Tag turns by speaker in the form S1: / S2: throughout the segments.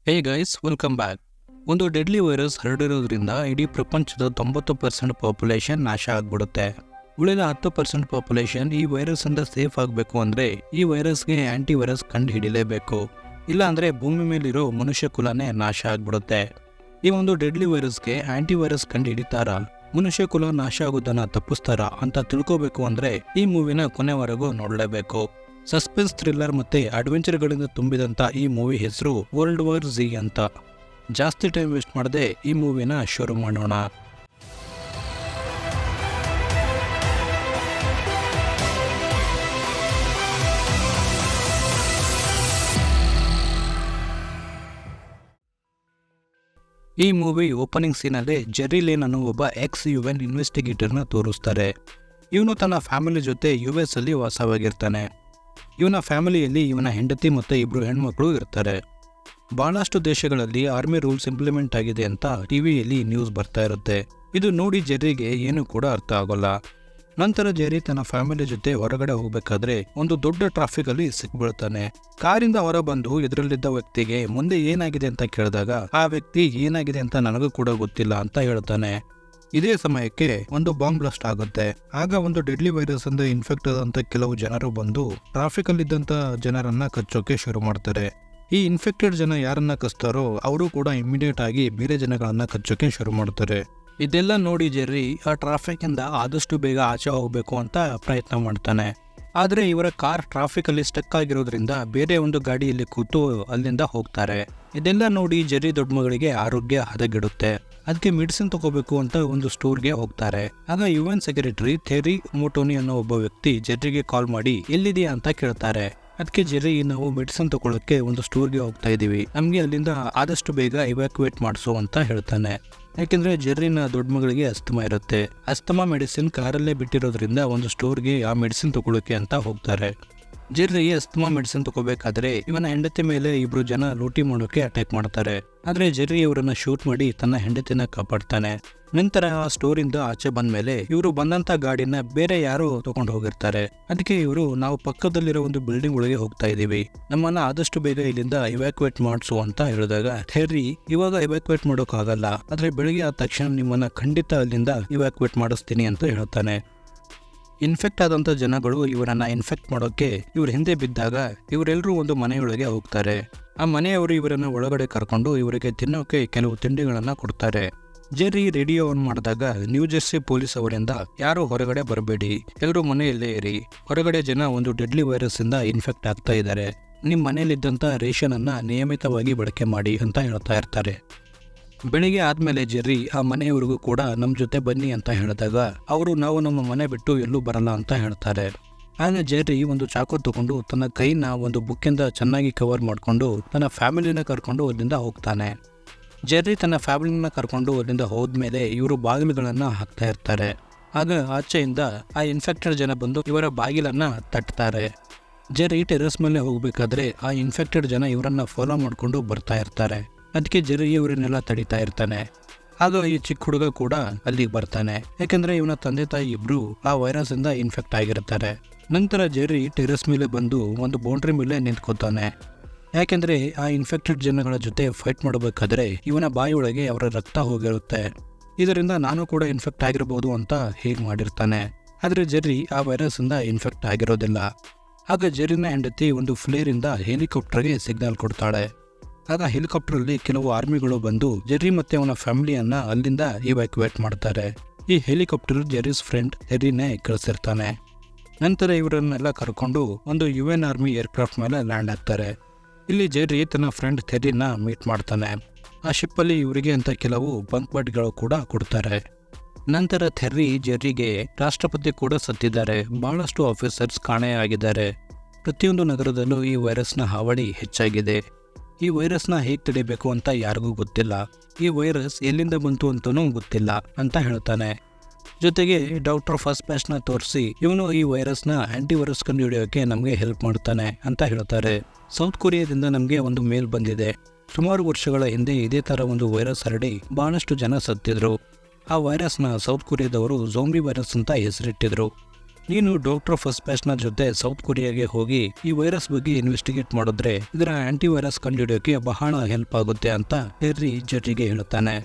S1: ಹೇ guys, welcome back. ಒಂದು deadly virus ಹರಡಿರೋದ್ರಿಂದ ಇಡೀ ಪ್ರಪಂಚದ 90% ಪಾಪ್ಯುಲೇಷನ್ ನಾಶ ಆಗ್ಬಿಡುತ್ತೆ. ಉಳಿದ 10% ಪಾಪ್ಯುಲೇಷನ್ ಈ ವೈರಸ್ ಇಂದ ಸೇಫ್ ಆಗಬೇಕು ಅಂದ್ರೆ ಈ ವೈರಸ್ಗೆ ಆಂಟಿ ವೈರಸ್ ಕಂಡು ಹಿಡಿಲೇಬೇಕು. ಇಲ್ಲ ಅಂದ್ರೆ ಭೂಮಿ ಮೇಲಿರೋ ಮನುಷ್ಯ ಕುಲನೇ ನಾಶ ಆಗ್ಬಿಡುತ್ತೆ. ಈ ಒಂದು ಡೆಡ್ಲಿ ವೈರಸ್ಗೆ ಆಂಟಿ ವೈರಸ್ ಕಂಡು ಹಿಡಿತಾರ, ಮನುಷ್ಯ ಕುಲ ನಾಶ ಆಗೋದನ್ನ ತಪ್ಪಿಸ್ತಾರ ಅಂತ ತಿಳ್ಕೋಬೇಕು ಅಂದ್ರೆ ಈ ಮೂವಿನ ಕೊನೆವರೆಗೂ ನೋಡಲೇಬೇಕು. ಸಸ್ಪೆನ್ಸ್ ಥ್ರಿಲ್ಲರ್ ಮತ್ತೆ ಅಡ್ವೆಂಚರ್ಗಳಿಂದ ತುಂಬಿದಂಥ ಈ ಮೂವಿ ಹೆಸರು ವರ್ಲ್ಡ್ ವಾರ್ ಝಿ ಅಂತ. ಜಾಸ್ತಿ ಟೈಮ್ ವೇಸ್ಟ್ ಮಾಡದೆ ಈ ಮೂವಿನ ಶುರು ಮಾಡೋಣ. ಈ ಮೂವಿ ಓಪನಿಂಗ್ ಸೀನಲ್ಲಿ ಜೆರ್ರಿ ಲೇನ್ ಅನ್ನೋ ಒಬ್ಬ UN ಇನ್ವೆಸ್ಟಿಗೇಟರ್ನ ತೋರಿಸ್ತಾರೆ. ಇವನು ತನ್ನ ಫ್ಯಾಮಿಲಿ ಜೊತೆ US ಅಲ್ಲಿ ವಾಸವಾಗಿರ್ತಾನೆ. ಇವನ ಫ್ಯಾಮಿಲಿಯಲ್ಲಿ ಇವನ ಹೆಂಡತಿ ಮತ್ತು 2 ಹೆಣ್ಮಕ್ಳು ಇರ್ತಾರೆ. ಬಹಳಷ್ಟು ದೇಶಗಳಲ್ಲಿ ಆರ್ಮಿ ರೂಲ್ಸ್ ಇಂಪ್ಲಿಮೆಂಟ್ ಆಗಿದೆ ಅಂತ ಟಿವಿಯಲ್ಲಿ ನ್ಯೂಸ್ ಬರ್ತಾ ಇರುತ್ತೆ. ಇದು ನೋಡಿ ಜೆರ್ರಿಗೆ ಏನು ಕೂಡ ಅರ್ಥ ಆಗೋಲ್ಲ. ನಂತರ ಜೆರ್ರಿ ತನ್ನ ಫ್ಯಾಮಿಲಿ ಜೊತೆ ಹೊರಗಡೆ ಹೋಗ್ಬೇಕಾದ್ರೆ ಒಂದು ದೊಡ್ಡ ಟ್ರಾಫಿಕ್ ಅಲ್ಲಿ ಸಿಕ್ಬಿಡ್ತಾನೆ. ಕಾರಿಂದ ಹೊರ ಬಂದು ಇದರಲ್ಲಿದ್ದ ವ್ಯಕ್ತಿಗೆ ಮುಂದೆ ಏನಾಗಿದೆ ಅಂತ ಕೇಳಿದಾಗ ಆ ವ್ಯಕ್ತಿ ಏನಾಗಿದೆ ಅಂತ ನನಗೂ ಕೂಡ ಗೊತ್ತಿಲ್ಲ ಅಂತ ಹೇಳ್ತಾನೆ. ಇದೇ ಸಮಯಕ್ಕೆ ಒಂದು ಬಾಂಬ್ ಬ್ಲಾಸ್ಟ್ ಆಗುತ್ತೆ. ಆಗ ಒಂದು ಡೆಡ್ಲಿ ವೈರಸ್ ಇಂದ ಇನ್ಫೆಕ್ಟ್ ಆದಂತ ಕೆಲವು ಜನರು ಬಂದು ಟ್ರಾಫಿಕ್ ಅಲ್ಲಿ ಇದ್ದಂತ ಜನರನ್ನ ಕಚ್ಚೋಕೆ ಶುರು ಮಾಡ್ತಾರೆ. ಈ ಇನ್ಫೆಕ್ಟೆಡ್ ಜನ ಯಾರನ್ನ ಕಚ್ತಾರೋ ಅವರು ಕೂಡ ಇಮಿಡಿಯೇಟ್ ಆಗಿ ಬೇರೆ ಜನಗಳನ್ನ ಕಚ್ಚೋಕೆ ಶುರು ಮಾಡ್ತಾರೆ. ಇದೆಲ್ಲ ನೋಡಿ ಜೆರ್ರಿ ಆ ಟ್ರಾಫಿಕ್ ಇಂದ ಆದಷ್ಟು ಬೇಗ ಆಚೆ ಹೋಗ್ಬೇಕು ಅಂತ ಪ್ರಯತ್ನ ಮಾಡ್ತಾನೆ. ಆದ್ರೆ ಇವರ ಕಾರ್ ಟ್ರಾಫಿಕ್ ಅಲ್ಲಿ ಸ್ಟಕ್ ಆಗಿರೋದ್ರಿಂದ ಬೇರೆ ಒಂದು ಗಾಡಿಯಲ್ಲಿ ಕೂತು ಅಲ್ಲಿಂದ ಹೋಗ್ತಾರೆ. ಇದೆಲ್ಲ ನೋಡಿ ಜೆರ್ರಿ ದೊಡ್ಡ ಮಗಳಿಗೆ ಆರೋಗ್ಯ ಹದಗೆಡುತ್ತೆ. ಅದಕ್ಕೆ ಮೆಡಿಸಿನ್ ತಗೋಬೇಕು ಅಂತ ಒಂದು ಸ್ಟೋರ್ಗೆ ಹೋಗ್ತಾರೆ. ಆಗ UN ಸೆಕ್ರೆಟರಿ ಥೆರಿ ಮೋಟೋನಿ ಅನ್ನೋ ಒಬ್ಬ ವ್ಯಕ್ತಿ ಜೆರ್ರಿಗೆ ಕಾಲ್ ಮಾಡಿ ಎಲ್ಲಿದೆಯಾ ಅಂತ ಕೇಳ್ತಾರೆ. ಅದಕ್ಕೆ ಜೆರ್ರಿ, ನಾವು ಮೆಡಿಸಿನ್ ತಗೊಳ್ಳೋಕೆ ಒಂದು ಸ್ಟೋರ್ಗೆ ಹೋಗ್ತಾ ಇದೀವಿ, ನಮ್ಗೆ ಅಲ್ಲಿಂದ ಆದಷ್ಟು ಬೇಗ ಇವ್ಯಾಕ್ಯುವೇಟ್ ಮಾಡಿಸು ಅಂತ ಹೇಳ್ತಾನೆ. ಯಾಕೆಂದ್ರೆ ಜೆರ್ರಿನ ದೊಡ್ಡ ಮಗಳಿಗೆ ಅಸ್ತಮಾ ಇರುತ್ತೆ. ಅಸ್ತಮಾ ಮೆಡಿಸಿನ್ ಕಾರಲ್ಲೇ ಬಿಟ್ಟಿರೋದ್ರಿಂದ ಒಂದು ಸ್ಟೋರ್ಗೆ ಆ ಮೆಡಿಸಿನ್ ತಗೊಳ್ಳೋಕೆ ಅಂತ ಹೋಗ್ತಾರೆ. ಜೆರ್ರಿ ಅಸ್ತಮಾ ಮೆಡಿಸಿನ್ ತಗೋಬೇಕಾದ್ರೆ ಇವನ ಹೆಂಡತಿ ಮೇಲೆ 2 ಜನ ಲೂಟಿ ಮಾಡೋಕೆ ಅಟ್ಯಾಕ್ ಮಾಡ್ತಾರೆ. ಆದ್ರೆ ಜೆರ್ರಿ ಇವರನ್ನ ಶೂಟ್ ಮಾಡಿ ತನ್ನ ಹೆಂಡತಿನ ಕಾಪಾಡ್ತಾನೆ. ನಂತರ ಆ ಸ್ಟೋರ್ ಇಂದ ಆಚೆ ಬಂದ್ಮೇಲೆ ಇವರು ಬಂದಂತ ಗಾಡಿನ ಬೇರೆ ಯಾರು ತಗೊಂಡು ಹೋಗಿರ್ತಾರೆ. ಅದಕ್ಕೆ ಇವರು, ನಾವು ಪಕ್ಕದಲ್ಲಿರೋ ಒಂದು ಬಿಲ್ಡಿಂಗ್ ಒಳಗೆ ಹೋಗ್ತಾ ಇದೀವಿ, ನಮ್ಮನ್ನ ಆದಷ್ಟು ಬೇಗ ಇಲ್ಲಿಂದ ಇವ್ಯಾಕ್ಯುವೇಟ್ ಮಾಡಿಸು ಅಂತ ಹೇಳಿದಾಗ ಥೆರ್ರಿ, ಇವಾಗ ಇವ್ಯಾಕ್ಯುವೇಟ್ ಮಾಡೋಕ್ಕಾಗಲ್ಲ, ಆದ್ರೆ ಬೆಳಿಗ್ಗೆ ಆದ ತಕ್ಷಣ ನಿಮ್ಮನ್ನ ಖಂಡಿತ ಅಲ್ಲಿಂದ ಇವ್ಯಾಕ್ಯುವೇಟ್ ಮಾಡಿಸ್ತೀನಿ ಅಂತ ಹೇಳ್ತಾನೆ. ಇನ್ಫೆಕ್ಟ್ ಆದಂತ ಜನಗಳು ಇವರನ್ನ ಇನ್ಫೆಕ್ಟ್ ಮಾಡೋಕೆ ಇವ್ರ ಹಿಂದೆ ಬಿದ್ದಾಗ ಇವರೆಲ್ಲರೂ ಒಂದು ಮನೆಯೊಳಗೆ ಹೋಗ್ತಾರೆ. ಆ ಮನೆಯವರು ಇವರನ್ನ ಒಳಗಡೆ ಕರ್ಕೊಂಡು ಇವರಿಗೆ ತಿನ್ನೋಕೆ ಕೆಲವು ತಿಂಡಿಗಳನ್ನ ಕೊಡ್ತಾರೆ. ಜೆರ್ರಿ ರೇಡಿಯೋ ಆನ್ ಮಾಡಿದಾಗ ನ್ಯೂ ಜೆರ್ಸಿ ಪೊಲೀಸ್ ಅವರಿಂದ ಯಾರು ಹೊರಗಡೆ ಬರಬೇಡಿ, ಎಲ್ಲರೂ ಮನೆಯಲ್ಲೇ ಇರಿ, ಹೊರಗಡೆ ಜನ ಒಂದು ಡೆಡ್ಲಿ ವೈರಸ್ ಇಂದ ಇನ್ಫೆಕ್ಟ್ ಆಗ್ತಾ ಇದ್ದಾರೆ, ನಿಮ್ಮ ಮನೆಯಲ್ಲಿದ್ದಂತ ರೇಷನ್ ಅನ್ನ ನಿಯಮಿತವಾಗಿ ಬಳಕೆ ಮಾಡಿ ಅಂತ ಹೇಳ್ತಾ ಇರ್ತಾರೆ. ಬೆಳಿಗ್ಗೆ ಆದ್ಮೇಲೆ ಜೆರ್ರಿ ಆ ಮನೆಯವರಿಗೂ ಕೂಡ ನಮ್ಮ ಜೊತೆ ಬನ್ನಿ ಅಂತ ಹೇಳಿದಾಗ ಅವರು, ನಾವು ನಮ್ಮ ಮನೆ ಬಿಟ್ಟು ಎಲ್ಲೂ ಬರಲ್ಲ ಅಂತ ಹೇಳ್ತಾರೆ. ಆಗ ಜೆರ್ರಿ ಒಂದು ಚಾಕು ತಗೊಂಡು ತನ್ನ ಕೈನ ಒಂದು ಬುಕ್ಕಿಂದ ಚೆನ್ನಾಗಿ ಕವರ್ ಮಾಡಿಕೊಂಡು ತನ್ನ ಫ್ಯಾಮಿಲಿನ ಕರ್ಕೊಂಡು ಅಲ್ಲಿಂದ ಹೋಗ್ತಾನೆ. ಜೆರ್ರಿ ತನ್ನ ಫ್ಯಾಮಿಲಿನ ಕರ್ಕೊಂಡು ಅಲ್ಲಿಂದ ಹೋದ್ಮೇಲೆ ಇವರು ಬಾಗಿಲುಗಳನ್ನ ಹಾಕ್ತಾ ಇರ್ತಾರೆ. ಆಗ ಆಚೆಯಿಂದ ಆ ಇನ್ಫೆಕ್ಟೆಡ್ ಜನ ಬಂದು ಇವರ ಬಾಗಿಲನ್ನ ತಟ್ತಾರೆ. ಜೆರ್ರಿ ಟೆರೆಸ್ ಮೇಲೆ ಹೋಗ್ಬೇಕಾದ್ರೆ ಆ ಇನ್ಫೆಕ್ಟೆಡ್ ಜನ ಇವರನ್ನ ಫಾಲೋ ಮಾಡ್ಕೊಂಡು ಬರ್ತಾ ಇರ್ತಾರೆ. ಅದಕ್ಕೆ ಜೆರ್ರಿ ಇವರನ್ನೆಲ್ಲ ತಡಿತಾ ಇರ್ತಾನೆ. ಆಗ ಈ ಚಿಕ್ಕ ಹುಡುಗ ಕೂಡ ಅಲ್ಲಿಗೆ ಬರ್ತಾನೆ. ಯಾಕಂದ್ರೆ ಇವನ ತಂದೆ ತಾಯಿ ಇಬ್ರು ಆ ವೈರಸ್ ಇಂದ ಇನ್ಫೆಕ್ಟ್ ಆಗಿರ್ತಾರೆ. ನಂತರ ಜೆರ್ರಿ ಟೆರೆಸ್ ಮೇಲೆ ಬಂದು ಒಂದು ಬೌಂಡ್ರಿ ಮೇಲೆ ನಿಂತ್ಕೋತಾನೆ. ಯಾಕೆಂದ್ರೆ ಆ ಇನ್ಫೆಕ್ಟೆಡ್ ಜನಗಳ ಜೊತೆ ಫೈಟ್ ಮಾಡಬೇಕಾದ್ರೆ ಇವನ ಬಾಯಿಯೊಳಗೆ ಅವರ ರಕ್ತ ಹೋಗಿರುತ್ತೆ. ಇದರಿಂದ ನಾನು ಕೂಡ ಇನ್ಫೆಕ್ಟ್ ಆಗಿರಬಹುದು ಅಂತ ಹೇಗೆ ಮಾಡಿರ್ತಾನೆ. ಆದ್ರೆ ಜೆರ್ರಿ ಆ ವೈರಸ್ ಇಂದ ಇನ್ಫೆಕ್ಟ್ ಆಗಿರೋದಿಲ್ಲ. ಆಗ ಜೆರ್ರಿನ ಹೆಂಡತಿ ಒಂದು ಫ್ಲೇರ್ ಇಂದ ಹೆಲಿಕಾಪ್ಟರ್ಗೆ ಸಿಗ್ನಲ್ ಕೊಡ್ತಾಳೆ. ಆಗ ಹೆಲಿಕಾಪ್ಟರ್ ಅಲ್ಲಿ ಕೆಲವು ಆರ್ಮಿಗಳು ಬಂದು ಜೆರ್ರಿ ಮತ್ತೆ ಅವನ ಫ್ಯಾಮಿಲಿಯನ್ನ ಅಲ್ಲಿಂದ ಇವ್ಯಾಕ್ಯುವೇಟ್ ಮಾಡ್ತಾರೆ. ಈ ಹೆಲಿಕಾಪ್ಟರ್ ಜೆರ್ರಿಸ್ ಫ್ರೆಂಡ್ ಥೆರ್ರಿನೇ ಕಳಿಸಿರ್ತಾನೆ. ನಂತರ ಇವರನ್ನೆಲ್ಲ ಕರ್ಕೊಂಡು ಒಂದು UN ಆರ್ಮಿ ಏರ್ಕ್ರಾಫ್ಟ್ ಮೇಲೆ ಲ್ಯಾಂಡ್ ಆಗ್ತಾರೆ. ಇಲ್ಲಿ ಜೆರ್ರಿ ತನ್ನ ಫ್ರೆಂಡ್ ಥೆರ್ರಿನ ಮೀಟ್ ಮಾಡ್ತಾನೆ. ಆ ಶಿಪ್ ಅಲ್ಲಿ ಇವರಿಗೆ ಅಂತ ಕೆಲವು ಬಂಕ್ ಬಡ್ಗಳು ಕೂಡ ಕೊಡ್ತಾರೆ. ನಂತರ ಥೆರ್ರಿ ಜೆರ್ರಿಗೆ, ರಾಷ್ಟ್ರಪತಿ ಕೂಡ ಸತ್ತಿದ್ದಾರೆ, ಬಹಳಷ್ಟು ಆಫೀಸರ್ಸ್ ಕಾಣೆಯಾಗಿದ್ದಾರೆ, ಪ್ರತಿಯೊಂದು ನಗರದಲ್ಲೂ ಈ ವೈರಸ್ನ ಹಾವಳಿ ಹೆಚ್ಚಾಗಿದೆ, ಈ ವೈರಸ್ನ ಹೇಗೆ ತಡಿಬೇಕು ಅಂತ ಯಾರಿಗೂ ಗೊತ್ತಿಲ್ಲ, ಈ ವೈರಸ್ ಎಲ್ಲಿಂದ ಬಂತು ಅಂತನೂ ಗೊತ್ತಿಲ್ಲ ಅಂತ ಹೇಳ್ತಾನೆ. ಜೊತೆಗೆ ಡಾಕ್ಟರ್ ಫಸ್ಟ್ ಬ್ಯಾಚ್ನ ತೋರಿಸಿ ಇವನು ಈ ವೈರಸ್ನ ಆಂಟಿ ವೈರಸ್ ಕಂಡು ಹಿಡಿಯೋಕೆ ನಮಗೆ ಹೆಲ್ಪ್ ಮಾಡ್ತಾನೆ ಅಂತ ಹೇಳ್ತಾರೆ. ಸೌತ್ ಕೊರಿಯಾದಿಂದ ನಮಗೆ ಒಂದು ಮೇಲ್ ಬಂದಿದೆ, ಸುಮಾರು ವರ್ಷಗಳ ಹಿಂದೆ ಇದೇ ತರ ಒಂದು ವೈರಸ್ ಹರಡಿ ಬಹಳಷ್ಟು ಜನ ಸತ್ತಿದ್ರು. ಆ ವೈರಸ್ನ ಸೌತ್ ಕೊರಿಯಾದವರು ಝೋಂಬಿ ವೈರಸ್ ಅಂತ ಹೆಸರಿಟ್ಟಿದ್ರು. ನೀನು ಡಾಕ್ಟರ್ ಫಸ್ಟ್ ಬ್ಯಾಚ್ನ ಜೊತೆ ಸೌತ್ ಕೊರಿಯಾಗೆ ಹೋಗಿ ಈ ವೈರಸ್ ಬಗ್ಗೆ ಇನ್ವೆಸ್ಟಿಗೇಟ್ ಮಾಡಿದ್ರೆ ಇದರ ಆಂಟಿ ವೈರಸ್ ಕಂಡುಹಿಡಿಯೋಕೆ ಬಹಳ ಹೆಲ್ಪ್ ಆಗುತ್ತೆ ಅಂತ ಜೆರ್ರಿಗೆ ಹೇಳುತ್ತಾನೆ.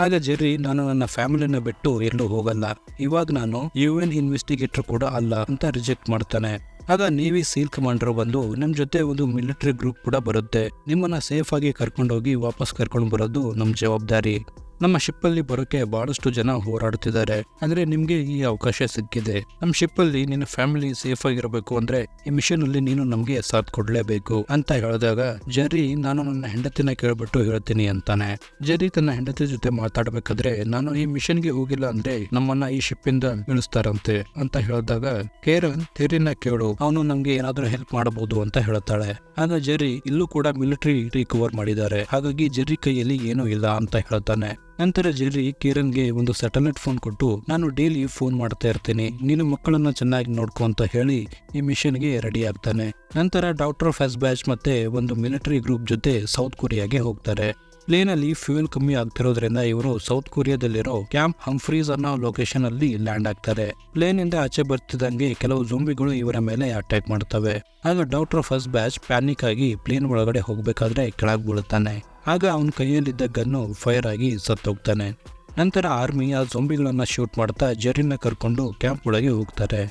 S1: ಆಗ ಜೆರ್ರಿ, ನಾನು ನನ್ನ ಫ್ಯಾಮಿಲಿನ ಬಿಟ್ಟು ಎಲ್ಲೂ ಹೋಗಲ್ಲ, ಇವಾಗ ನಾನು UN ಇನ್ವೆಸ್ಟಿಗೇಟರ್ ಕೂಡ ಅಲ್ಲ ಅಂತ ರಿಜೆಕ್ಟ್ ಮಾಡ್ತಾನೆ. ಆಗ ನೇವಿ ಸೀಲ್ ಕಮಾಂಡರ್ ಬಂದು, ನಮ್ಮ ಜೊತೆ ಒಂದು ಮಿಲಿಟರಿ ಗ್ರೂಪ್ ಕೂಡ ಬರುತ್ತೆ, ನಿಮ್ಮನ್ನ ಸೇಫ್ ಆಗಿ ಕರ್ಕೊಂಡೋಗಿ ವಾಪಸ್ ಕರ್ಕೊಂಡು ಬರೋದು ನಮ್ಮ ಜವಾಬ್ದಾರಿ. ನಮ್ಮ ಶಿಪ್ಪಲ್ಲಿ ಬರೋಕೆ ಬಹಳಷ್ಟು ಜನ ಹೋರಾಡ್ತಿದ್ದಾರೆ, ಅಂದ್ರೆ ನಿಮ್ಗೆ ಈ ಅವಕಾಶ ಸಿಕ್ಕಿದೆ. ನಮ್ಮ ಶಿಪ್ಪಲ್ಲಿ ನಿನ್ನ ಫ್ಯಾಮಿಲಿ ಸೇಫ್ ಆಗಿರಬೇಕು ಅಂದ್ರೆ ಈ ಮಿಷನ್ ಅಲ್ಲಿ ನೀನು ನಮ್ಗೆ ಸಾಥ್ ಕೊಡ್ಲೇಬೇಕು ಅಂತ ಹೇಳಿದಾಗ ಜೆರ್ರಿ, ನಾನು ನನ್ನ ಹೆಂಡತಿನ ಕೇಳ್ಬಿಟ್ಟು ಹೇಳ್ತೀನಿ ಅಂತಾನೆ. ಜೆರ್ರಿ ತನ್ನ ಹೆಂಡತಿ ಜೊತೆ ಮಾತಾಡ್ಬೇಕಾದ್ರೆ, ನಾನು ಈ ಮಿಷನ್ಗೆ ಹೋಗಿಲ್ಲ ಅಂದ್ರೆ ನಮ್ಮನ್ನ ಈ ಶಿಪ್ ಇಂದ ಇಳಿಸ್ತಾರಂತೆ ಅಂತ ಹೇಳಿದಾಗ ಕೇರನ್, ತೆರಿನ ಕೇಳು, ಅವನು ನಮ್ಗೆ ಏನಾದ್ರೂ ಹೆಲ್ಪ್ ಮಾಡಬಹುದು ಅಂತ ಹೇಳ್ತಾಳೆ. ಆಗ ಜೆರ್ರಿ, ಇಲ್ಲೂ ಕೂಡ ಮಿಲಿಟರಿ ರಿಕವರ್ ಮಾಡಿದ್ದಾರೆ, ಹಾಗಾಗಿ ಜೆರ್ರಿ ಕೈಯಲ್ಲಿ ಏನೂ ಇಲ್ಲ ಅಂತ ಹೇಳ್ತಾನೆ. ನಂತರ ಜೆರ್ರಿ ಕಿರಣ್ಗೆ ಒಂದು ಸ್ಯಾಟಲೈಟ್ ಫೋನ್ ಕೊಟ್ಟು, ನಾನು ಡೈಲಿ ಫೋನ್ ಮಾಡ್ತಾ ಇರ್ತೀನಿ, ನೀನು ಮಕ್ಕಳನ್ನ ಚೆನ್ನಾಗಿ ನೋಡ್ಕೊ ಅಂತ ಹೇಳಿ ಈ ಮಿಷನ್ಗೆ ರೆಡಿ ಆಗ್ತಾನೆ. ನಂತರ ಡಾಕ್ಟರ್ ಫಸ್ಟ್ ಬ್ಯಾಚ್ ಮತ್ತೆ ಒಂದು ಮಿಲಿಟರಿ ಗ್ರೂಪ್ ಜೊತೆ ಸೌತ್ ಕೊರಿಯಾಗೆ ಹೋಗ್ತಾರೆ. ಪ್ಲೇನ್ ಅಲ್ಲಿ ಫ್ಯೂಯಲ್ ಕಮ್ಮಿ ಆಗ್ತಿರೋದ್ರಿಂದ ಇವರು ಸೌತ್ ಕೊರಿಯಾದಲ್ಲಿರೋ ಕ್ಯಾಂಪ್ ಹಂಫ್ರೀಸ್ ಅನ್ನೋ ಲೊಕೇಶನ್ ಅಲ್ಲಿ ಲ್ಯಾಂಡ್ ಆಗ್ತಾರೆ. ಪ್ಲೇನ್ ಇಂದ ಆಚೆ ಬರ್ತಿದ್ದಂಗೆ ಕೆಲವು ಜೊಂಬಿಗಳು ಇವರ ಮೇಲೆ ಅಟ್ಯಾಕ್ ಮಾಡ್ತವೆ. ಆಗ ಡಾಕ್ಟರ್ ಫಸ್ಟ್ ಬ್ಯಾಚ್ ಪ್ಯಾನಿಕ್ ಆಗಿ ಪ್ಲೇನ್ ಒಳಗಡೆ ಹೋಗ್ಬೇಕಾದ್ರೆ ಕೆಳಗೆ ಬೀಳುತ್ತಾನೆ. ಆಗ ಅವನ ಕೈಯಲ್ಲಿದ್ದ ಗನ್ನು ಫೈರ್ ಆಗಿ ಸತ್ತೋಗ್ತಾನೆ. ನಂತರ ಆರ್ಮಿ ಆ ಜೊಂಬಿಗಳನ್ನ ಶೂಟ್ ಮಾಡ್ತಾ ಜೆರ್ರಿನ ಕರ್ಕೊಂಡು ಕ್ಯಾಂಪ್ ಒಳಗೆ ಹೋಗ್ತಾರೆ.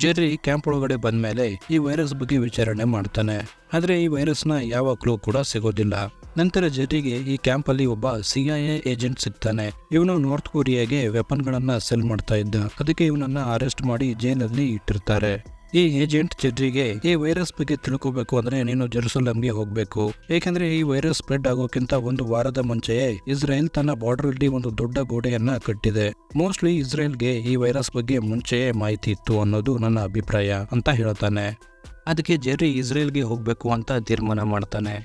S1: ಜೆರ್ರಿ ಕ್ಯಾಂಪ್ ಒಳಗಡೆ ಬಂದ್ಮೇಲೆ ಈ ವೈರಸ್ ಬಗ್ಗೆ ವಿಚಾರಣೆ ಮಾಡ್ತಾನೆ, ಆದ್ರೆ ಈ ವೈರಸ್ನ ಯಾವ ಕ್ಲೂ ಕೂಡ ಸಿಗೋದಿಲ್ಲ. ನಂತರ ಜೆರ್ರಿಗೆ ಈ ಕ್ಯಾಂಪ್ ಅಲ್ಲಿ ಒಬ್ಬ CIA ಏಜೆಂಟ್ ಸಿಗ್ತಾನೆ. ಇವನು ನಾರ್ತ್ ಕೊರಿಯಾಗೆ ವೆಪನ್ ಗಳನ್ನ ಸೆಲ್ ಮಾಡ್ತಾ ಇದ್ದ, ಅದಕ್ಕೆ ಇವನನ್ನ ಅರೆಸ್ಟ್ ಮಾಡಿ ಜೈಲಲ್ಲಿ ಇಟ್ಟಿರ್ತಾರೆ. ಈ ಏಜೆಂಟ್ ಜೆರ್ರಿಗೆ, ಈ ವೈರಸ್ ಬಗ್ಗೆ ತಿಳ್ಕೋಬೇಕು ಅಂದ್ರೆ ನೀನು ಜೆರುಸಲೆಂಗೆ ಹೋಗ್ಬೇಕು, ಏಕೆಂದ್ರೆ ಈ ವೈರಸ್ ಸ್ಪ್ರೆಡ್ ಆಗೋಕ್ಕಿಂತ ಒಂದು ವಾರದ ಮುಂಚೆಯೇ ಇಸ್ರೇಲ್ ತನ್ನ ಬಾರ್ಡರ್ ಅಲ್ಲಿ ಒಂದು ದೊಡ್ಡ ಗೋಡೆಯನ್ನ ಕಟ್ಟಿದೆ. ಮೋಸ್ಟ್ಲಿ ಇಸ್ರೇಲ್ಗೆ ಈ ವೈರಸ್ ಬಗ್ಗೆ ಮುಂಚೆಯೇ ಮಾಹಿತಿ ಇತ್ತು ಅನ್ನೋದು ನನ್ನ ಅಭಿಪ್ರಾಯ ಅಂತ ಹೇಳ್ತಾನೆ. ಅದಕ್ಕೆ ಜೆರ್ರಿ ಇಸ್ರೇಲ್ಗೆ ಹೋಗ್ಬೇಕು ಅಂತ ತೀರ್ಮಾನ ಮಾಡ್ತಾನೆ.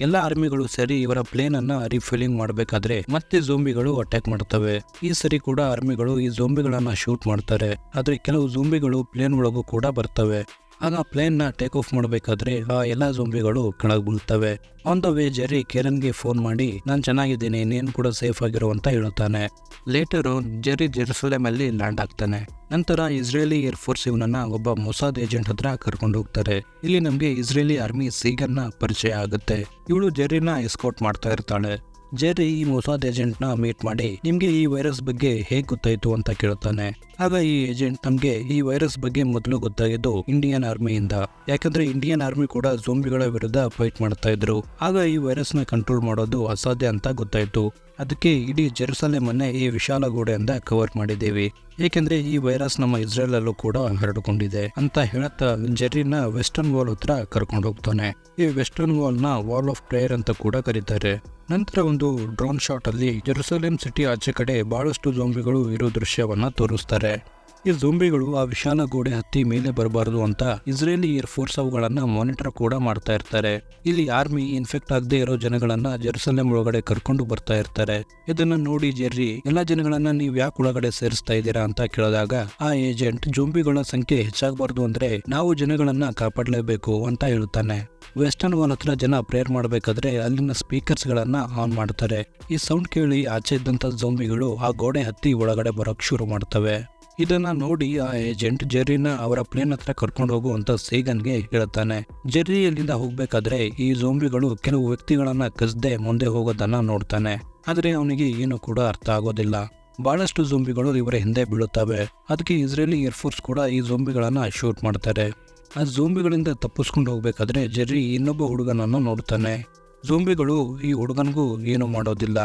S1: ಎಲ್ಲ ಆರ್ಮಿಗಳು ಸೇರಿ ಇವರ ಪ್ಲೇನ್ ಅನ್ನ ರಿಫಿಲಿಂಗ್ ಮಾಡಬೇಕಾದ್ರೆ ಮತ್ತೆ ಜೋಂಬಿಗಳು ಅಟ್ಯಾಕ್ ಮಾಡ್ತವೆ. ಈ ಸರಿ ಕೂಡ ಆರ್ಮಿಗಳು ಈ ಜೋಂಬಿಗಳನ್ನ ಶೂಟ್ ಮಾಡ್ತಾರೆ, ಆದ್ರೆ ಕೆಲವು ಜೋಂಬಿಗಳು ಪ್ಲೇನ್ ಒಳಗೂ ಕೂಡ ಬರ್ತವೆ. ಆಗ ಪ್ಲೇನ್ ನ ಟೇಕ್ ಆಫ್ ಮಾಡಬೇಕಾದ್ರೆ ಆ ಎಲ್ಲಾ ಜೋಂಬಿಗಳು ಕೆಳಗೆ ಬೀಳ್ತವೆ. ಆನ್ ದ ವೇ ಜೆರ್ರಿ ಕೇರನ್ಗೆ ಫೋನ್ ಮಾಡಿ, ನಾನು ಚೆನ್ನಾಗಿದ್ದೀನಿ, ನೀನು ಕೂಡ ಸೇಫ್ ಆಗಿರೋ ಅಂತ ಹೇಳುತ್ತಾನೆ. ಲೇಟರು ಜೆರ್ರಿ ಜೆರುಸಲೆಮ್ ಅಲ್ಲಿ ಲ್ಯಾಂಡ್ ಆಗ್ತಾನೆ. ನಂತರ ಇಸ್ರೇಲಿ ಏರ್ ಫೋರ್ಸ್ ಇವನನ್ನ ಒಬ್ಬ ಮೊಸಾದ್ ಏಜೆಂಟ್ ಹತ್ರ ಕರ್ಕೊಂಡು ಹೋಗ್ತಾರೆ. ಇಲ್ಲಿ ನಮ್ಗೆ ಇಸ್ರೇಲಿ ಆರ್ಮಿ ಸೀಗನ್ನ ಪರಿಚಯ ಆಗುತ್ತೆ. ಇವಳು ಜೆರ್ರಿನ ಎಸ್ಕೋರ್ಟ್ ಮಾಡ್ತಾ ಇರ್ತಾಳೆ. ಜೆರ್ರಿ ಈ ಮೊಸಾದ್ ಏಜೆಂಟ್ ನ ಮೀಟ್ ಮಾಡಿ, ನಿಮ್ಗೆ ಈ ವೈರಸ್ ಬಗ್ಗೆ ಹೇಗ್ ಗೊತ್ತಾಯ್ತು ಅಂತ ಕೇಳ್ತಾನೆ. ಆಗ ಈ ಏಜೆಂಟ್, ನಮ್ಗೆ ಈ ವೈರಸ್ ಬಗ್ಗೆ ಮೊದಲು ಗೊತ್ತಾಗಿದ್ದು ಇಂಡಿಯನ್ ಆರ್ಮಿಯಿಂದ, ಯಾಕಂದ್ರೆ ಇಂಡಿಯನ್ ಆರ್ಮಿ ಕೂಡ ಜೋಂಬಿಗಳ ವಿರುದ್ಧ ಫೈಟ್ ಮಾಡ್ತಾ ಇದ್ರು. ಆಗ ಈ ವೈರಸ್ ನ ಕಂಟ್ರೋಲ್ ಮಾಡೋದು ಅಸಾಧ್ಯ ಅಂತ ಗೊತ್ತಾಯ್ತು. ಅದಕ್ಕೆ ಇಡೀ ಜೆರುಸಲೆಮ್ ಅನ್ನೇ ಈ ವಿಶಾಲ ಗೋಡೆಯಿಂದ ಕವರ್ ಮಾಡಿದ್ದೀವಿ, ಏಕೆಂದ್ರೆ ಈ ವೈರಸ್ ನಮ್ಮ ಇಸ್ರೇಲ್ ಅಲ್ಲೂ ಕೂಡ ಹರಡಿಕೊಂಡಿದೆ ಅಂತ ಹೇಳುತ್ತಾ ಜೆರ್ರಿನ ವೆಸ್ಟರ್ನ್ ವಾಲ್ ಹತ್ರ ಕರ್ಕೊಂಡು ಹೋಗ್ತಾನೆ. ಈ ವೆಸ್ಟರ್ನ್ ವಾಲ್ ನ ವಾಲ್ ಆಫ್ ಪ್ರೇಯರ್ ಅಂತ ಕೂಡ ಕರೀತಾರೆ. ನಂತರ ಒಂದು ಡ್ರೋನ್ ಶಾಟ್ ಅಲ್ಲಿ ಜೆರುಸಲೆಮ್ ಸಿಟಿ ಆಚೆ ಕಡೆ ಬಹಳಷ್ಟು ಜೋಂಬಿಗಳು ಇರೋ ದೃಶ್ಯವನ್ನ ತೋರಿಸ್ತಾರೆ. ಈ ಜೋಂಬಿಗಳು ಆ ವಿಶಾಲ ಗೋಡೆ ಹತ್ತಿ ಮೇಲೆ ಬರಬಾರದು ಅಂತ ಇಸ್ರೇಲಿ ಏರ್ ಫೋರ್ಸ್ ಅವುಗಳನ್ನ ಮಾನಿಟರ್ ಕೂಡ ಮಾಡ್ತಾ ಇರ್ತಾರೆ. ಇಲ್ಲಿ ಆರ್ಮಿ ಇನ್ಫೆಕ್ಟ್ ಆಗದೆ ಇರೋ ಜನಗಳನ್ನ ಜೆರುಸಲೆಮ್ ಒಳಗಡೆ ಕರ್ಕೊಂಡು ಬರ್ತಾ ಇರ್ತಾರೆ. ಇದನ್ನ ನೋಡಿ ಜೆರ್ರಿ, ಎಲ್ಲಾ ಜನಗಳನ್ನ ನೀವು ಯಾಕೆ ಒಳಗಡೆ ಸೇರಿಸ್ತಾ ಇದ್ದೀರಾ ಅಂತ ಕೇಳಿದಾಗ ಆ ಏಜೆಂಟ್, ಜೋಂಬಿಗಳ ಸಂಖ್ಯೆ ಹೆಚ್ಚಾಗಬಾರ್ದು ಅಂದ್ರೆ ನಾವು ಜನಗಳನ್ನ ಕಾಪಾಡಲೇಬೇಕು ಅಂತ ಹೇಳ್ತಾನೆ. ವೆಸ್ಟರ್ನ್ ವಾಲ್ ಹತ್ರ ಜನ ಪ್ರೇಯರ್ ಮಾಡಬೇಕಾದ್ರೆ ಅಲ್ಲಿನ ಸ್ಪೀಕರ್ಸ್ ಗಳನ್ನ ಆನ್ ಮಾಡ್ತಾರೆ. ಈ ಸೌಂಡ್ ಕೇಳಿ ಆಚೆ ಇದ್ದಂತ ಜೋಂಬಿಗಳು ಆ ಗೋಡೆ ಹತ್ತಿ ಒಳಗಡೆ ಬರೋಕ್ ಶುರು ಮಾಡ್ತವೆ. ಇದನ್ನ ನೋಡಿ ಆ ಏಜೆಂಟ್ ಜೆರ್ರಿನ ಅವರ ಪ್ಲೇನ್ ಹತ್ರ ಕರ್ಕೊಂಡು ಹೋಗುವಂತ ಸೇಗನ್ಗೆ ಹೇಳ್ತಾನೆ. ಜೆರ್ರಿ ಅಲ್ಲಿಂದ ಹೋಗ್ಬೇಕಾದ್ರೆ ಈ ಜೋಂಬಿಗಳು ಕೆಲವು ವ್ಯಕ್ತಿಗಳನ್ನ ಕಸದೆ ಮುಂದೆ ಹೋಗೋದನ್ನ ನೋಡ್ತಾನೆ, ಆದ್ರೆ ಅವನಿಗೆ ಏನು ಕೂಡ ಅರ್ಥ ಆಗೋದಿಲ್ಲ. ಬಹಳಷ್ಟು ಜೋಂಬಿಗಳು ಇವರ ಹಿಂದೆ ಬೀಳುತ್ತವೆ. ಅದಕ್ಕೆ ಇಸ್ರೇಲಿ ಏರ್ಫೋರ್ಸ್ ಕೂಡ ಈ ಜೋಂಬಿಗಳನ್ನ ಶೂಟ್ ಮಾಡ್ತಾರೆ. ಆ ಜೋಂಬಿಗಳಿಂದ ತಪ್ಪಿಸ್ಕೊಂಡು ಹೋಗ್ಬೇಕಾದ್ರೆ ಜೆರ್ರಿ ಇನ್ನೊಬ್ಬ ಹುಡುಗನನ್ನು ನೋಡ್ತಾನೆ. ಜೋಂಬಿಗಳು ಈ ಹುಡುಗನಿಗೂ ಏನು ಮಾಡೋದಿಲ್ಲ.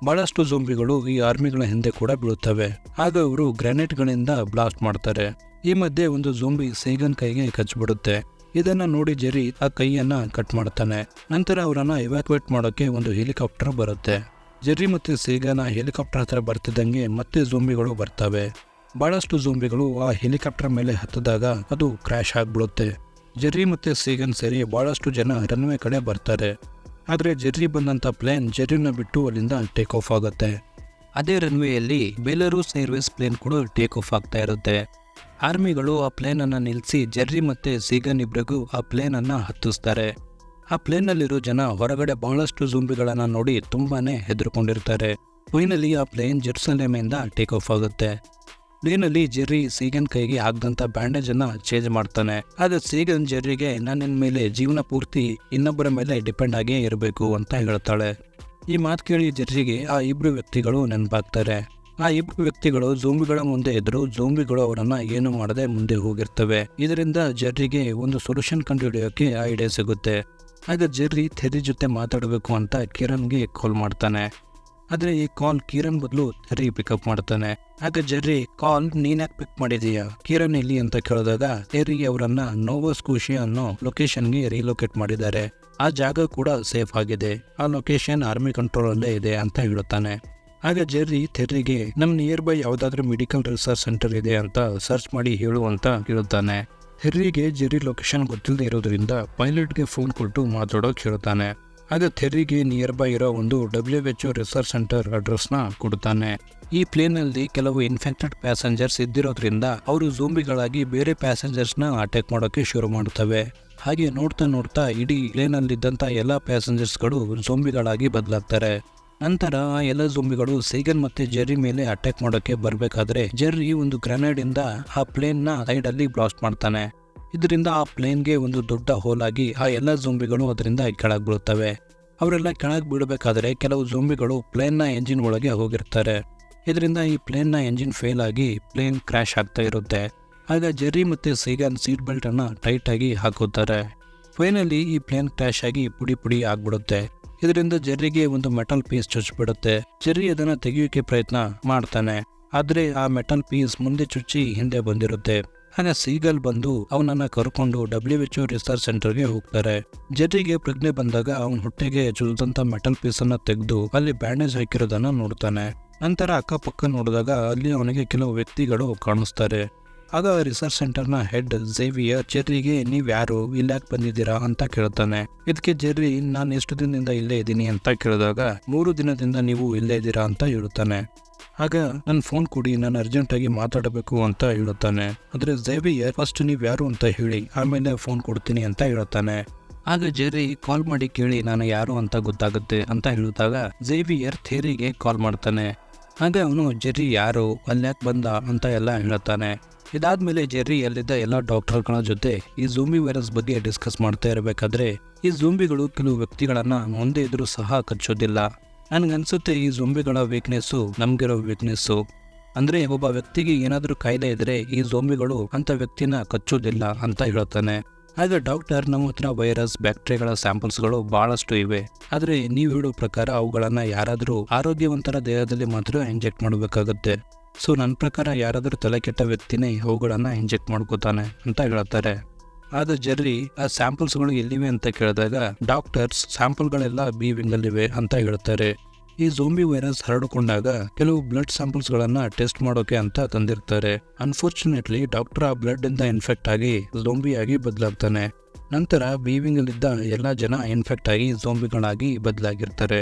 S1: ಬಹಳಷ್ಟು ಜೋಂಬಿಗಳು ಈ ಆರ್ಮಿಗಳ ಹಿಂದೆ ಕೂಡ ಬೀಳುತ್ತವೆ. ಆಗ ಇವರು ಗ್ರೆನೇಡ್ಗಳಿಂದ ಬ್ಲಾಸ್ಟ್ ಮಾಡ್ತಾರೆ. ಈ ಮಧ್ಯೆ ಒಂದು ಜೋಂಬಿ ಸೇಗನ್ ಕೈಗೆ ಕಚ್ಚಿಬಿಡುತ್ತೆ. ಇದನ್ನ ನೋಡಿ ಜೆರ್ರಿ ಆ ಕೈಯನ್ನ ಕಟ್ ಮಾಡ್ತಾನೆ. ನಂತರ ಅವರನ್ನ ಎವ್ಯಾಕ್ಯುಯೇಟ್ ಮಾಡೋಕೆ ಒಂದು ಹೆಲಿಕಾಪ್ಟರ್ ಬರುತ್ತೆ. ಜೆರ್ರಿ ಮತ್ತೆ ಸೇಗನ್ ಹೆಲಿಕಾಪ್ಟರ್ ಹತ್ರ ಬರ್ತಿದ್ದಂಗೆ ಮತ್ತೆ ಜೋಂಬಿಗಳು ಬರ್ತವೆ. ಬಹಳಷ್ಟು ಜೋಂಬಿಗಳು ಆ ಹೆಲಿಕಾಪ್ಟರ್ ಮೇಲೆ ಹತ್ತಿದಾಗ ಅದು ಕ್ರ್ಯಾಶ್ ಆಗ್ಬಿಡುತ್ತೆ. ಜೆರ್ರಿ ಮತ್ತೆ ಸೇಗನ್ ಸೇರಿ ಬಹಳಷ್ಟು ಜನ ರನ್ವೇ ಕಡೆ ಬರ್ತಾರೆ. ಆದ್ರೆ ಜೆರ್ರಿ ಬಂದಂತ ಪ್ಲೇನ್ ಜೆರ್ರಿನ ಬಿಟ್ಟು ಅಲ್ಲಿಂದ ಟೇಕ್ ಆಫ್ ಆಗುತ್ತೆ. ಅದೇ ರನ್ವೇಯಲ್ಲಿ ಬೆಲಾರೂಸ್ ಏರ್ವೇಸ್ ಪ್ಲೇನ್ ಕೂಡ ಟೇಕ್ ಆಫ್ ಆಗ್ತಾ ಇರುತ್ತೆ. ಆರ್ಮಿಗಳು ಆ ಪ್ಲೇನ್ ಅನ್ನ ನಿಲ್ಲಿಸಿ ಜೆರ್ರಿ ಮತ್ತೆ ಸೇಗನ್ ಇಬ್ರಿಗೂ ಆ ಪ್ಲೇನ್ ಅನ್ನ ಹತ್ತಿಸ್ತಾರೆ. ಆ ಪ್ಲೇನ್ ನಲ್ಲಿರೋ ಜನ ಹೊರಗಡೆ ಬಹಳಷ್ಟು ಜೋಂಬಿಗಳನ್ನ ನೋಡಿ ತುಂಬಾನೇ ಹೆದರ್ಕೊಂಡಿರ್ತಾರೆ. ಫೈನಲಿ ಆ ಪ್ಲೇನ್ ಜೆರುಸಲೆಮ್ ಇಂದ ಟೇಕ್ ಆಫ್ ಆಗುತ್ತೆ. ಪ್ಲೇನಲ್ಲಿ ಜೆರ್ರಿ ಸೀಗನ್ ಕೈಗೆ ಆಗದಂತ ಬ್ಯಾಂಡೇಜ್ ಅನ್ನ ಚೇಂಜ್ ಮಾಡ್ತಾನೆ. ಆದ್ರೆ ಸೀಗನ್ ಜೆರ್ರಿಗೆ ನನ್ನ ಮೇಲೆ ಜೀವನ ಪೂರ್ತಿ ಇನ್ನೊಬ್ಬರ ಮೇಲೆ ಡಿಪೆಂಡ್ ಆಗೇ ಇರಬೇಕು ಅಂತ ಹೇಳ್ತಾಳೆ. ಈ ಮಾತು ಕೇಳಿ ಜೆರ್ರಿಗೆ ಆ ಇಬ್ರು ವ್ಯಕ್ತಿಗಳು ನೆನಪಾಗ್ತಾರೆ. ಆ ಇಬ್ರು ವ್ಯಕ್ತಿಗಳು ಝೋಂಬಿಗಳ ಮುಂದೆ ಇದ್ರು ಝೋಂಬಿಗಳು ಅವರನ್ನ ಏನು ಮಾಡದೆ ಮುಂದೆ ಹೋಗಿರ್ತವೆ. ಇದರಿಂದ ಜೆರ್ರಿಗೆ ಒಂದು ಸೊಲ್ಯೂಷನ್ ಕಂಡುಹಿಡಿಯೋಕೆ ಐಡಿಯಾ ಸಿಗುತ್ತೆ. ಆಗ ಜೆರ್ರಿ ಥೆರ್ರಿ ಜೊತೆ ಮಾತಾಡಬೇಕು ಅಂತ ಕಿರಣ್ಗೆ ಕಾಲ್ ಮಾಡ್ತಾನೆ. ಆದ್ರೆ ಈ ಕಾಲ್ ಕಿರಣ್ ಬದಲು ಥೆರ್ರಿ ಪಿಕಪ್ ಮಾಡ್ತಾನೆ. ಆಗ ಜೆರ್ರಿ ಕಾಲ್ ನೀನ್ ಯಾಕೆ ಪಿಕ್ ಮಾಡಿದೀಯಾ, ಕಿರಣ್ ಇಲ್ಲಿ ಅಂತ ಕೇಳಿದಾಗ ಥೆರ್ರಿ ಅವರನ್ನ ನೋವಾ ಸ್ಕೋಷಿಯಾ ಅನ್ನೋ ಲೊಕೇಶನ್ಗೆ ರಿಲೊಕೇಟ್ ಮಾಡಿದ್ದಾರೆ. ಆ ಜಾಗ ಕೂಡ ಸೇಫ್ ಆಗಿದೆ, ಆ ಲೊಕೇಶನ್ ಆರ್ಮಿ ಕಂಟ್ರೋಲ್ ಅಲ್ಲೇ ಇದೆ ಅಂತ ಹೇಳುತ್ತಾನೆ. ಆಗ ಜೆರ್ರಿ ಥೆರ್ರಿಗೆ ನಮ್ ನಿಯರ್ ಬೈ ಯಾವ್ದಾದ್ರು ಮೆಡಿಕಲ್ ರಿಸರ್ಚ್ ಸೆಂಟರ್ ಇದೆ ಅಂತ ಸರ್ಚ್ ಮಾಡಿ ಹೇಳು ಅಂತ ಹೇಳುತ್ತಾನೆ. ಥೆರ್ರಿಗೆ ಜೆರ್ರಿ ಲೊಕೇಶನ್ ಗೊತ್ತಿಲ್ಲದೆ ಇರೋದ್ರಿಂದ ಪೈಲಟ್ಗೆ ಫೋನ್ ಕೊಟ್ಟು ಮಾತಾಡೋಕೆ ಹೇಳ್ತಾನೆ. ಆಗ ಥೆರ್ರಿಗೆ ನಿಯರ್ ಬೈ ಇರೋ ಒಂದು WHO ರಿಸರ್ಚ್ ಸೆಂಟರ್ ಅಡ್ರೆಸ್ನ ಕೊಡ್ತಾನೆ. ಈ ಪ್ಲೇನಲ್ಲಿ ಕೆಲವು ಇನ್ಫೆಕ್ಟೆಡ್ ಪ್ಯಾಸೆಂಜರ್ಸ್ ಇದ್ದಿರೋದ್ರಿಂದ ಅವರು ಝೋಂಬಿಗಳಾಗಿ ಬೇರೆ ಪ್ಯಾಸೆಂಜರ್ಸ್ನ ಅಟ್ಯಾಕ್ ಮಾಡೋಕೆ ಶುರು ಮಾಡುತ್ತವೆ. ಹಾಗೆ ನೋಡ್ತಾ ನೋಡ್ತಾ ಇಡೀ ಪ್ಲೇನಲ್ಲಿದ್ದಂಥ ಎಲ್ಲ ಪ್ಯಾಸೆಂಜರ್ಸ್ಗಳು ಝೋಂಬಿಗಳಾಗಿ ಬದಲಾಗ್ತಾರೆ. ನಂತರ ಆ ಎಲ್ಲ ಝೋಂಬಿಗಳು ಸೀಗನ್ ಮತ್ತೆ ಜೆರ್ರಿ ಮೇಲೆ ಅಟ್ಯಾಕ್ ಮಾಡೋಕೆ ಬರ್ಬೇಕಾದ್ರೆ ಜೆರ್ರಿ ಒಂದು ಗ್ರೆನೇಡ್ ಇಂದ ಆ ಪ್ಲೇನ್ ನ ಸೈಡ್ ಅಲ್ಲಿ ಬ್ಲಾಸ್ಟ್ ಮಾಡ್ತಾನೆ. ಇದರಿಂದ ಆ ಪ್ಲೇನ್ಗೆ ಒಂದು ದೊಡ್ಡ ಹೋಲ್ ಆಗಿ ಆ ಎಲ್ಲ ಝೋಂಬಿಗಳು ಅದರಿಂದ ಕೆಳಗೆ ಬೀಳುತ್ತವೆ. ಅವರೆಲ್ಲ ಕೆಳಗೆ ಬೀಳಬೇಕಾದ್ರೆ ಕೆಲವು ಝೋಂಬಿಗಳು ಪ್ಲೇನ್ ನ ಎಂಜಿನ್ ಒಳಗೆ ಹೋಗಿರ್ತಾರೆ. ಇದರಿಂದ ಈ ಪ್ಲೇನ್ ನ ಎಂಜಿನ್ ಫೇಲ್ ಆಗಿ ಪ್ಲೇನ್ ಕ್ರ್ಯಾಶ್ ಆಗ್ತಾ ಇರುತ್ತೆ. ಆಗ ಜೆರ್ರಿ ಮತ್ತೆ ಸೀಗನ್ ಸೀಟ್ ಬೆಲ್ಟ್ ಅನ್ನ ಟೈಟ್ ಆಗಿ ಹಾಕುತ್ತಾರೆ. ಫೈನಲಿ ಈ ಪ್ಲೇನ್ ಕ್ರ್ಯಾಶ್ ಆಗಿ ಪುಡಿ ಪುಡಿ ಆಗ್ಬಿಡುತ್ತೆ. ಇದರಿಂದ ಜೆರ್ರಿಗೆ ಒಂದು ಮೆಟಲ್ ಪೀಸ್ ಚುಚ್ಚಿಬಿಡುತ್ತೆ. ಜೆರ್ರಿ ಅದನ್ನ ತೆಗೆಯೋಕೆ ಪ್ರಯತ್ನ ಮಾಡ್ತಾನೆ. ಆದ್ರೆ ಆ ಮೆಟಲ್ ಪೀಸ್ ಮುಂದೆ ಚುಚ್ಚಿ ಹಿಂದೆ ಬಂದಿರುತ್ತೆ. ಆಗ ಸೀಗಲ್ ಬಂದು ಅವನನ್ನ ಕರ್ಕೊಂಡು WHO ರಿಸರ್ಚ್ ಸೆಂಟರ್ಗೆ ಹೋಗ್ತಾರೆ. ಜೆರ್ರಿಗೆ ಪ್ರಜ್ಞೆ ಬಂದಾಗ ಅವನ ಹೊಟ್ಟೆಗೆ ಚುಚ್ಚಿದಂತ ಮೆಟಲ್ ಪೀಸ್ ಅನ್ನ ತೆಗೆದು ಅಲ್ಲಿ ಬ್ಯಾಂಡೇಜ್ ಹಾಕಿರೋದನ್ನ ನೋಡ್ತಾನೆ. ನಂತರ ಅಕ್ಕಪಕ್ಕ ನೋಡಿದಾಗ ಅಲ್ಲಿ ಅವನಿಗೆ ಕೆಲವು ವ್ಯಕ್ತಿಗಳು ಕಾಣಿಸ್ತಾರೆ. ಆಗ ರಿಸರ್ಚ್ ಸೆಂಟರ್ನ ಹೆಡ್ ಝೇವಿಯರ್ ಜೆರ್ರಿಗೆ ನೀವ್ ಯಾರು, ಇಲ್ಲಾಕ್ ಬಂದಿದ್ದೀರಾ ಅಂತ ಕೇಳ್ತಾನೆ. ಇದಕ್ಕೆ ಜೆರ್ರಿ ನಾನು ಎಷ್ಟು ದಿನದಿಂದ ಇಲ್ಲೇ ಇದ್ದೀನಿ ಅಂತ ಕೇಳಿದಾಗ 3 ದಿನದಿಂದ ನೀವು ಇಲ್ಲೇ ಇದ್ದೀರಾ ಅಂತ ಹೇಳುತ್ತಾನೆ. ಆಗ ನನ್ನ ಫೋನ್ ಕೊಡಿ, ನಾನು ಅರ್ಜೆಂಟ್ ಆಗಿ ಮಾತಾಡಬೇಕು ಅಂತ ಹೇಳುತ್ತಾನೆ. ಆದ್ರೆ ಝೇವಿಯರ್ ಫಸ್ಟ್ ನೀವ್ ಯಾರು ಅಂತ ಹೇಳಿ ಆಮೇಲೆ ಫೋನ್ ಕೊಡ್ತೀನಿ ಅಂತ ಹೇಳುತ್ತಾನೆ. ಆಗ ಜೆರ್ರಿ ಕಾಲ್ ಮಾಡಿ ಕೇಳಿ ನಾನು ಯಾರು ಅಂತ ಗೊತ್ತಾಗುತ್ತೆ ಅಂತ ಹೇಳಿದಾಗ ಝೇವಿಯರ್ ಥೆರ್ರಿಗೆ ಕಾಲ್ ಮಾಡ್ತಾನೆ. ಆಗ ಅವನು ಜೆರ್ರಿ ಯಾರು, ಅಲ್ಯಾಕ್ ಬಂದ ಅಂತ ಎಲ್ಲ ಹೇಳುತ್ತಾನೆ. ಇದಾದ್ಮೇಲೆ ಜೆರ್ರಿ ಅಲ್ಲಿದ್ದ ಎಲ್ಲ ಡಾಕ್ಟರ್ಗಳ ಜೊತೆ ಈ ಝೋಂಬಿ ವೈರಸ್ ಬಗ್ಗೆ ಡಿಸ್ಕಸ್ ಮಾಡ್ತಾ ಇರಬೇಕಾದ್ರೆ ಈ ಝೋಂಬಿಗಳು ಕೆಲವು ವ್ಯಕ್ತಿಗಳನ್ನ ಮುಂದೆ ಇದ್ರೂ ಸಹ ಕಚ್ಚೋದಿಲ್ಲ. ನನ್ಗನ್ಸುತ್ತೆ ಈ ಝೋಂಬಿಗಳ ವೀಕ್ನೆಸ್ಸು ನಮ್ಗಿರೋ ವೀಕ್ನೆಸ್ಸು. ಅಂದ್ರೆ ಒಬ್ಬ ವ್ಯಕ್ತಿಗೆ ಏನಾದ್ರೂ ಕಾಯಿಲೆ ಇದ್ರೆ ಈ ಝೋಂಬಿಗಳು ಅಂತ ವ್ಯಕ್ತಿನ ಕಚ್ಚೋದಿಲ್ಲ ಅಂತ ಹೇಳ್ತಾನೆ. ಆಗ ಡಾಕ್ಟರ್ ನಮ್ಮ ಹತ್ರ ವೈರಸ್ ಬ್ಯಾಕ್ಟೀರಿಯಾಗಳ ಸ್ಯಾಂಪಲ್ಸ್ಗಳು ಬಹಳಷ್ಟು ಇವೆ, ಆದ್ರೆ ನೀವು ಹೇಳೋ ಪ್ರಕಾರ ಅವುಗಳನ್ನ ಯಾರಾದ್ರೂ ಆರೋಗ್ಯವಂತರ ದೇಹದಲ್ಲಿ ಮಾತ್ರ ಇಂಜೆಕ್ಟ್ ಮಾಡಬೇಕಾಗುತ್ತೆ. ಸೊ ನನ್ನ ಪ್ರಕಾರ ಯಾರಾದ್ರೂ ತಲೆ ಕೆಟ್ಟ ವ್ಯಕ್ತಿನೇ ಅವುಗಳನ್ನ ಇಂಜೆಕ್ಟ್ ಮಾಡ್ಕೋತಾನೆ ಅಂತ ಹೇಳ್ತಾರೆ. ಆದ ಜೆರ್ರಿ ಆ ಸ್ಯಾಂಪಲ್ಸ್ಗಳು ಎಲ್ಲಿವೆ ಅಂತ ಕೇಳಿದಾಗ ಡಾಕ್ಟರ್ಸ್ ಸ್ಯಾಂಪಲ್ಗಳೆಲ್ಲ ಬಿ ವಿಂಗಲ್ಲಿವೆ ಅಂತ ಹೇಳ್ತಾರೆ. ಈ ಝೋಂಬಿ ವೈರಸ್ ಹರಡಿಕೊಂಡಾಗ ಕೆಲವು ಬ್ಲಡ್ ಸ್ಯಾಂಪಲ್ಸ್ಗಳನ್ನ ಟೆಸ್ಟ್ ಮಾಡೋಕೆ ಅಂತ ತಂದಿರ್ತಾರೆ. ಅನ್ಫಾರ್ಚುನೇಟ್ಲಿ ಡಾಕ್ಟರ್ ಆ ಬ್ಲಡ್ ಇಂದ ಇನ್ಫೆಕ್ಟ್ ಆಗಿ ಝೋಂಬಿ ಆಗಿ ಬದಲಾಗ್ತಾನೆ. ನಂತರ ಬಿ ವಿಂಗಲ್ಲಿದ್ದ ಎಲ್ಲ ಜನ ಇನ್ಫೆಕ್ಟ್ ಆಗಿ ಝೋಂಬಿಗಳಾಗಿ ಬದಲಾಗಿರ್ತಾರೆ.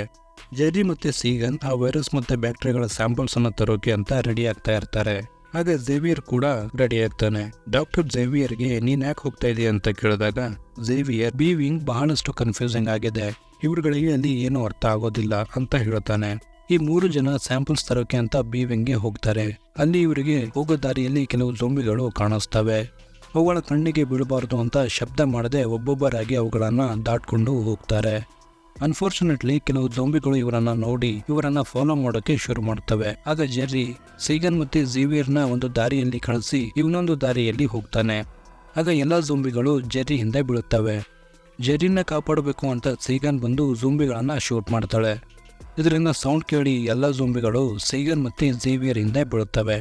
S1: ಜೆರ್ರಿ ಮತ್ತೆ ಸೀಗನ್ ಆ ವೈರಸ್ ಮತ್ತೆ ಬ್ಯಾಕ್ಟೀರಿಯಾಗಳ ಸ್ಯಾಂಪಲ್ಸ್ ಅನ್ನ ತರೋಕೆ ಅಂತ ರೆಡಿ ಆಗ್ತಾ ಇರ್ತಾರೆ. ಆಗ ಝೇವಿಯರ್ ಕೂಡ ರೆಡಿ ಆಗ್ತಾನೆ. ಡಾಕ್ಟರ್ ಝೇವಿಯರ್ಗೆ ನೀನ್ ಯಾಕೆ ಹೋಗ್ತಾ ಇದೀಯ ಅಂತ ಕೇಳಿದಾಗ ಝೇವಿಯರ್ ಬಿ ವಿಂಗ್ ಬಹಳಷ್ಟು ಕನ್ಫ್ಯೂಸಿಂಗ್ ಆಗಿದೆ, ಇವ್ರುಗಳಿಗೆ ಅಲ್ಲಿ ಏನು ಅರ್ಥ ಆಗೋದಿಲ್ಲ ಅಂತ ಹೇಳ್ತಾನೆ. ಈ 3 ಜನ ಸ್ಯಾಂಪಲ್ಸ್ ತರೋಕೆ ಅಂತ ಬಿ ವಿಂಗ್ಗೆ ಹೋಗ್ತಾರೆ. ಅಲ್ಲಿ ಇವರಿಗೆ ಹೋಗೋ ದಾರಿಯಲ್ಲಿ ಕೆಲವು ಝೋಂಬಿಗಳು ಕಾಣಿಸ್ತವೆ. ಅವುಗಳ ಕಣ್ಣಿಗೆ ಬೀಳಬಾರ್ದು ಅಂತ ಶಬ್ದ ಮಾಡದೆ ಒಬ್ಬೊಬ್ಬರಾಗಿ ಅವುಗಳನ್ನ ದಾಟ್ಕೊಂಡು ಹೋಗ್ತಾರೆ. ಅನ್ಫಾರ್ಚುನೇಟ್ಲಿ ಕೆಲವು ಝೋಂಬಿಗಳು ಇವರನ್ನ ನೋಡಿ ಇವರನ್ನ ಫಾಲೋ ಮಾಡೋಕೆ ಶುರು ಮಾಡ್ತವೆ. ಆಗ ಜೆರ್ರಿ ಸೀಗನ್ ಮತ್ತೆ ಝೇವಿಯರ್ನ ಒಂದು ದಾರಿಯಲ್ಲಿ ಕಳಿಸಿ ಇನ್ನೊಂದು ದಾರಿಯಲ್ಲಿ ಹೋಗ್ತಾನೆ. ಆಗ ಎಲ್ಲ ಝೋಂಬಿಗಳು ಜೆರ್ರಿ ಹಿಂದೆ ಬೀಳುತ್ತವೆ. ಜೆರ್ರಿನ ಕಾಪಾಡಬೇಕು ಅಂತ ಸೀಗನ್ ಬಂದು ಝೋಂಬಿಗಳನ್ನ ಶೂಟ್ ಮಾಡ್ತಾಳೆ. ಇದರಿಂದ ಸೌಂಡ್ ಕೇಳಿ ಎಲ್ಲ ಝೋಂಬಿಗಳು ಸೀಗನ್ ಮತ್ತೆ ಝೇವಿಯರ್ ಹಿಂದೆ ಬೀಳುತ್ತವೆ.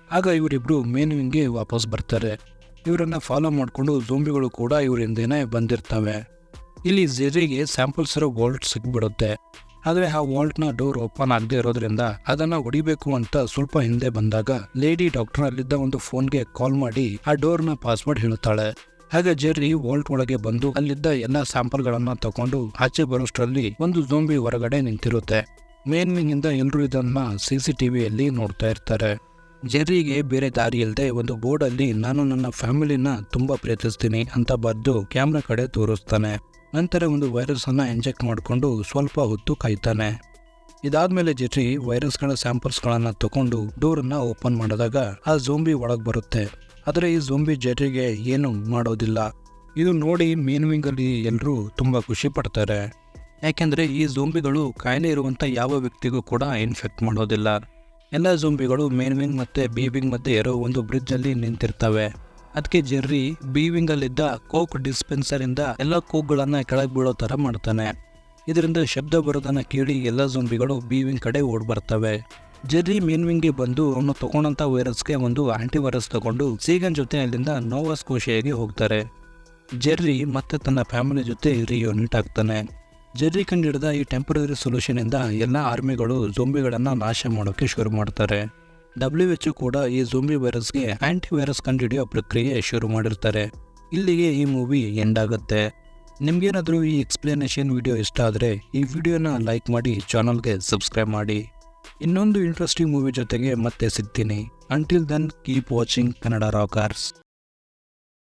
S1: ಆಗ ಇವರಿಬ್ರು ಮೇನ್ ವಿಂಗ್ಗೆ ವಾಪಸ್ ಬರ್ತಾರೆ. ಇವರನ್ನ ಫಾಲೋ ಮಾಡಿಕೊಂಡು ಝೋಂಬಿಗಳು ಕೂಡ ಇವ್ರ ಹಿಂದೆನೇ ಬಂದಿರ್ತವೆ. ಇಲ್ಲಿ ಜೆರ್ರಿಗೆ ಸ್ಯಾಂಪಲ್ಸ್ ಇರೋ ವಾಲ್ಟ್ ಸಿಕ್ಬಿಡುತ್ತೆ. ಆದರೆ ಆ ವಾಲ್ಟ್ನ ಡೋರ್ ಓಪನ್ ಆಗದೆ ಇರೋದ್ರಿಂದ ಅದನ್ನ ಹೊಡಿಬೇಕು ಅಂತ ಸ್ವಲ್ಪ ಹಿಂದೆ ಬಂದಾಗ ಲೇಡಿ ಡಾಕ್ಟರ್ ಅಲ್ಲಿದ್ದ ಒಂದು ಫೋನ್ಗೆ ಕಾಲ್ ಮಾಡಿ ಆ ಡೋರ್ನ ಪಾಸ್ವರ್ಡ್ ಹೇಳುತ್ತಾಳೆ. ಆಗ ಜೆರ್ರಿ ವಾಲ್ಟ್ ಒಳಗೆ ಬಂದು ಅಲ್ಲಿದ್ದ ಎಲ್ಲ ಸ್ಯಾಂಪಲ್ಗಳನ್ನ ತಗೊಂಡು ಆಚೆ ಬರೋಷ್ಟರಲ್ಲಿ ಒಂದು ಝೋಂಬಿ ಹೊರಗಡೆ ನಿಂತಿರುತ್ತೆ. ಮೇನ್ ವಿಂಗ್ ಇಂದ ಎಲ್ಲರೂ ಇದನ್ನ CCTVಯಲ್ಲಿ ನೋಡ್ತಾ ಇರ್ತಾರೆ. ಜೆರ್ರಿಗೆ ಬೇರೆ ದಾರಿ ಇಲ್ಲದೆ ಒಂದು ಬೋರ್ಡ್ ಅಲ್ಲಿ ನಾನು ನನ್ನ ಫ್ಯಾಮಿಲಿನ ತುಂಬಾ ಪ್ರೀತಿಸ್ತೀನಿ ಅಂತ ಬರೆದು ಕ್ಯಾಮ್ರಾ ಕಡೆ ತೋರಿಸ್ತಾನೆ. ನಂತರ ಒಂದು ವೈರಸ್ ಅನ್ನ ಇಂಜೆಕ್ಟ್ ಮಾಡಿಕೊಂಡು ಸ್ವಲ್ಪ ಹೊತ್ತು ಕಾಯ್ತಾನೆ. ಇದಾದ್ಮೇಲೆ ಜೆರ್ರಿ ವೈರಸ್ಗಳ ಸ್ಯಾಂಪಲ್ಸ್ಗಳನ್ನು ತಗೊಂಡು ಡೋರನ್ನು ಓಪನ್ ಮಾಡಿದಾಗ ಆ ಝೋಂಬಿ ಒಳಗೆ ಬರುತ್ತೆ. ಆದರೆ ಈ ಝೋಂಬಿ ಜೆರ್ರಿಗೆ ಏನು ಮಾಡೋದಿಲ್ಲ. ಇದು ನೋಡಿ ಮೇನ್ ವಿಂಗ್ ಅಲ್ಲಿ ಎಲ್ಲರೂ ತುಂಬ ಖುಷಿ ಪಡ್ತಾರೆ. ಯಾಕೆಂದರೆ ಈ ಝೋಂಬಿಗಳು ಕಾಯಿಲೆ ಇರುವಂಥ ಯಾವ ವ್ಯಕ್ತಿಗೂ ಕೂಡ ಇನ್ಫೆಕ್ಟ್ ಮಾಡೋದಿಲ್ಲ. ಎಲ್ಲ ಝೋಂಬಿಗಳು ಮೇನ್ ವಿಂಗ್ ಮತ್ತು ಬಿ ವಿಂಗ್ ಮಧ್ಯೆ ಇರೋ ಒಂದು ಬ್ರಿಡ್ಜಲ್ಲಿ ನಿಂತಿರ್ತವೆ. ಅದಕ್ಕೆ ಜೆರ್ರಿ ಬಿ ವಿಂಗಲ್ಲಿದ್ದ ಕೋಕ್ ಡಿಸ್ಪೆನ್ಸರಿಂದ ಎಲ್ಲ ಕೋಕ್ಗಳನ್ನು ಕೆಳಗೆ ಬೀಳೋ ಥರ ಮಾಡ್ತಾನೆ. ಇದರಿಂದ ಶಬ್ದ ಬರೋದನ್ನು ಕೇಳಿ ಎಲ್ಲ ಝೋಂಬಿಗಳು ಬಿ ವಿಂಗ್ ಕಡೆ ಓಡ್ ಬರ್ತವೆ. ಜೆರ್ರಿ ಮೇನ್ ವಿಂಗ್ಗೆ ಬಂದು ಅವನು ತಗೊಂಡಂಥ ವೈರಸ್ಗೆ ಒಂದು ಆಂಟಿವೈರಸ್ ತಗೊಂಡು ಸೀಗನ್ ಜೊತೆ ಅಲ್ಲಿಂದ ನೋವಾ ಸ್ಕೋಷಿಯಾಗೆ ಹೋಗ್ತಾರೆ. ಜೆರ್ರಿ ಮತ್ತೆ ತನ್ನ ಫ್ಯಾಮಿಲಿ ಜೊತೆ ರಿಯೂನಿಟ್ ಆಗ್ತಾನೆ. ಜೆರ್ರಿ ಕಂಡಿಡಿದ ಈ ಟೆಂಪರರಿ ಸೊಲ್ಯೂಷನಿಂದ ಎಲ್ಲ ಆರ್ಮಿಗಳು ಝೋಂಬಿಗಳನ್ನು ನಾಶ ಮಾಡೋಕ್ಕೆ ಶುರು ಮಾಡ್ತಾರೆ. WHO ಕೂಡ ಈ ಝೋಂಬಿ ವೈರಸ್ಗೆ ಆಂಟಿವೈರಸ್ ಕಂಡುಹಿಡಿಯೋ ಪ್ರಕ್ರಿಯೆ ಶುರು ಮಾಡಿರ್ತಾರೆ. ಇಲ್ಲಿಗೆ ಈ ಮೂವಿ ಎಂಡ್ ಆಗುತ್ತೆ. ನಿಮ್ಗೇನಾದರೂ ಈ ಎಕ್ಸ್ಪ್ಲನೇಷನ್ ವಿಡಿಯೋ ಇಷ್ಟ ಆದರೆ ಈ ವಿಡಿಯೋನ ಲೈಕ್ ಮಾಡಿ, ಚಾನಲ್ಗೆ ಸಬ್ಸ್ಕ್ರೈಬ್ ಮಾಡಿ. ಇನ್ನೊಂದು ಇಂಟ್ರೆಸ್ಟಿಂಗ್ ಮೂವಿ ಜೊತೆಗೆ ಮತ್ತೆ ಸಿಗ್ತೀನಿ. Until then keep watching Kannada Rockers.